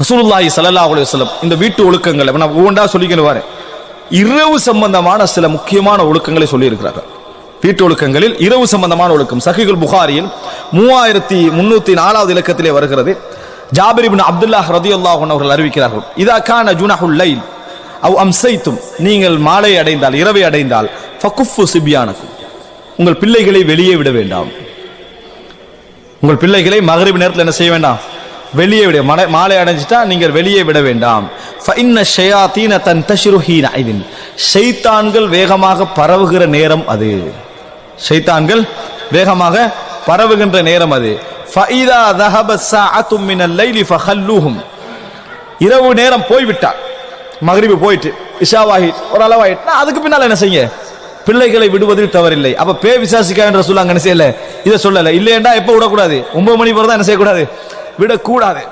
ரசூலுல்லாஹி ஸல்லல்லாஹு அலைஹி வஸல்லம் இந்த வீட்டு ஒழுக்கங்களை நான் ஒவ்வொன்றா சொல்லிக்கிட்டு வரேன். இரவு சம்பந்தமான சில முக்கியமான ஒழுக்கங்களை சொல்லி இருக்கிறார்கள். வீட்டு ஒழுக்கங்களில் இரவு சம்பந்தமான ஒழுக்கம் சஹீஹுல் புகாரியில் 3304வது இலக்கத்திலே வருகிறது. ஜாபிர் இப்னு அப்துல்லாஹ் ரலியல்லாஹு அன்ஹு அவர்கள் அறிவிக்கிறார்கள், இதா கான ஜுனஹுல் லைல் அவ் அம்சைத்தும், நீங்கள் மாலை அடைந்தால் இரவை அடைந்தால் ஃபகுஃபு சிப்யானக்கும், உங்கள் பிள்ளைகளை வெளியே விட வேண்டாம். உங்கள் பிள்ளைகளை மக்ரிப் நேரத்தில் என்ன செய்ய வேண்டாம், வெளியே விட. மாலை அடைஞ்சிட்டா நீங்கள் வெளியே விட வேண்டாம். ஃபஇன்ன ஷயாத்தீன தன்தஷிரு ஹீன ஐதின், ஷைத்தான்கள் வேகமாக பரவுகிற நேரம் அது. ஷைத்தான்கள் வேகமாக பரவுகின்ற நேரம் அது. ஃபஇதா ذهب ساعة من الليل فخلوهم, இரவு நேரம் போய்விட்டால், மக்ரிப் போயிட்டு இஷாவாகி ஒரு அளவாயிட்டு, அதுக்கு பின்னால் என்ன செய்ய, பிள்ளைகளை விடுவதில் தவறில்லை. அப்ப பே விசாசிக்கா என்ற சொல்ல அங்க என்ன செய்யல, இதை சொல்லல. இல்லையண்டா எப்ப விடக்கூடாது, 9 மணி போறதா என்ன செய்யக்கூடாது, விடக்கூடாது.